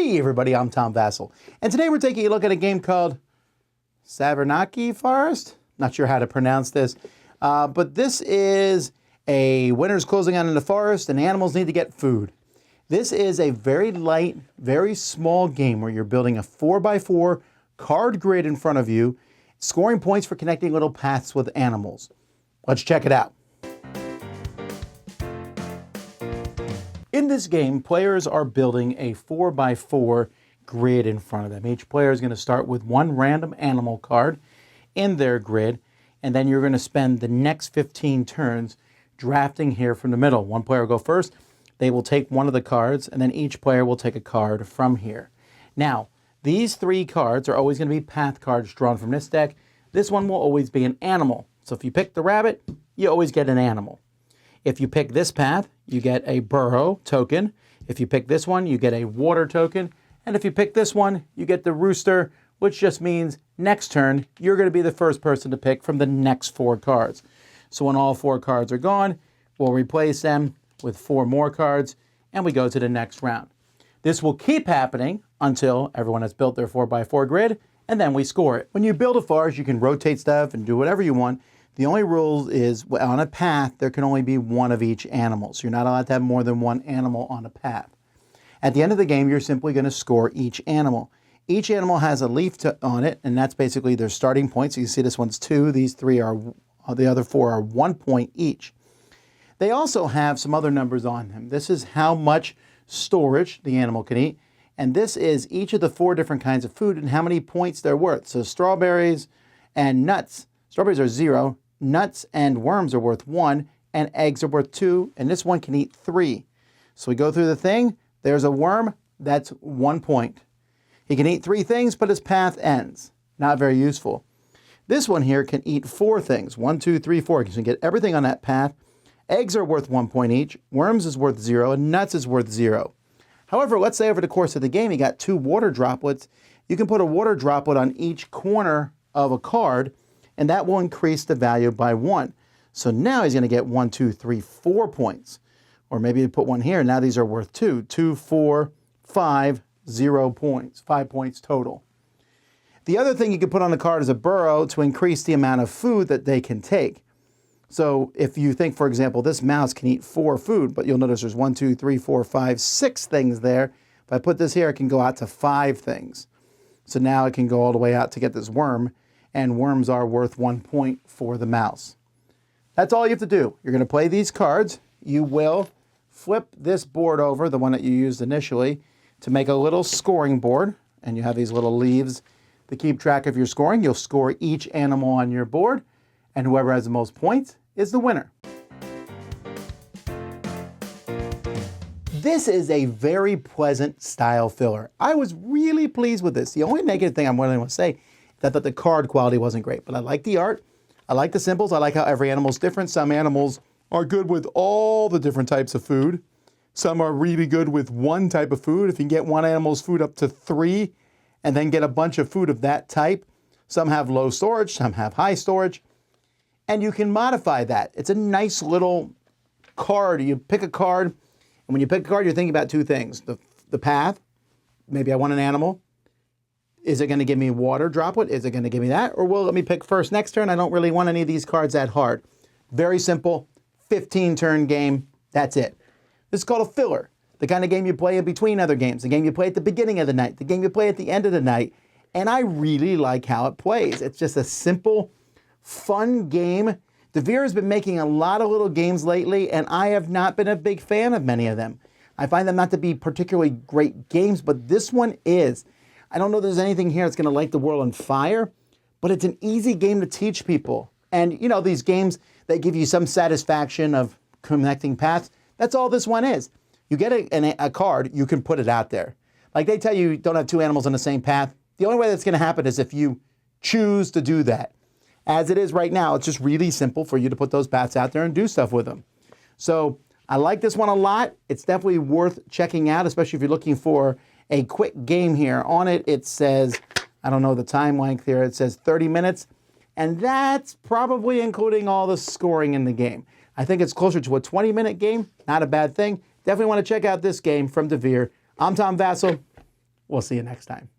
Hey everybody, I'm Tom Vasel, and today we're taking a look at a game called Savernake Forest. Not sure how to pronounce this, but this is a winter's closing on in the forest and animals need to get food. This is a very light, very small game where you're building a 4x4 card grid in front of you, scoring points for connecting little paths with animals. Let's check it out. In this game, players are building a 4x4 grid in front of them. Each player is going to start with one random animal card in their grid, and then you're going to spend the next 15 turns drafting here from the middle. One player will go first. They will take one of the cards, and then each player will take a card from here. Now, these three cards are always going to be path cards drawn from this deck. This one will always be an animal. So if you pick the rabbit, you always get an animal. If you pick this path, you get a burrow token. If you pick this one, you get a water token. And if you pick this one, you get the rooster, which just means next turn, you're going to be the first person to pick from the next four cards. So when all four cards are gone, we'll replace them with four more cards, and we go to the next round. This will keep happening until everyone has built their 4x4 grid, and then we score it. When you build a forest, you can rotate stuff and do whatever you want. The only rule is on a path, there can only be one of each animal. So you're not allowed to have more than one animal on a path. At the end of the game, you're simply going to score each animal. Each animal has a leaf on it, and that's basically their starting point. So you see this one's 2, these 3 are, the other 4 are 1 point each. They also have some other numbers on them. This is how much storage the animal can eat, and this is each of the 4 different kinds of food and how many points they're worth. So strawberries and nuts. Strawberries are 0, nuts and worms are worth 1, and eggs are worth 2, and this one can eat 3. So we go through the thing, there's a worm, that's 1 point. He can eat 3 things, but his path ends. Not very useful. This one here can eat 4 things, 1, 2, 3, 4. You can get everything on that path. Eggs are worth 1 point each, worms is worth 0, and nuts is worth 0. However, let's say over the course of the game, you got 2 water droplets. You can put a water droplet on each corner of a card, and that will increase the value by 1. So now he's going to get 1, 2, 3, 4 points. Or maybe you put one here, now these are worth 2. 2, 4, 5, 0 points. 5 points total. The other thing you can put on the card is a burrow to increase the amount of food that they can take. So if you think, for example, this mouse can eat 4 food, but you'll notice there's 1, 2, 3, 4, 5, 6 things there. If I put this here, it can go out to 5 things. So now it can go all the way out to get this worm, and worms are worth 1 point for the mouse. That's all you have to do. You're going to play these cards. You will flip this board over, the one that you used initially, to make a little scoring board, and you have these little leaves to keep track of your scoring. You'll score each animal on your board, and whoever has the most points is the winner. This is a very pleasant style filler. I was really pleased with this. The only negative thing I'm willing to say is that the card quality wasn't great, but I like the art. I like the symbols. I like how every animal's different. Some animals are good with all the different types of food. Some are really good with one type of food. If you can get one animal's food up to 3 and then get a bunch of food of that type. Some have low storage, some have high storage. And you can modify that. It's a nice little card. You pick a card, and when you pick a card, you're thinking about 2 things. The path, maybe I want an animal. Is it going to give me water droplet? Is it going to give me that? Or will it let me pick first next turn? I don't really want any of these cards that hard. Very simple, 15-turn game. That's it. This is called a filler. The kind of game you play in between other games. The game you play at the beginning of the night. The game you play at the end of the night. And I really like how it plays. It's just a simple, fun game. DeVere has been making a lot of little games lately, and I have not been a big fan of many of them. I find them not to be particularly great games, but this one is. I don't know if there's anything here that's going to light the world on fire, but it's an easy game to teach people. And, you know, these games that give you some satisfaction of connecting paths, that's all this one is. You get a card, you can put it out there. Like they tell you don't have 2 animals on the same path. The only way that's going to happen is if you choose to do that. As it is right now, it's just really simple for you to put those paths out there and do stuff with them. So I like this one a lot. It's definitely worth checking out, especially if you're looking for a quick game here. On it, it says, I don't know the time length here, it says 30 minutes. And that's probably including all the scoring in the game. I think it's closer to a 20-minute game. Not a bad thing. Definitely want to check out this game from DeVere. I'm Tom Vasel. We'll see you next time.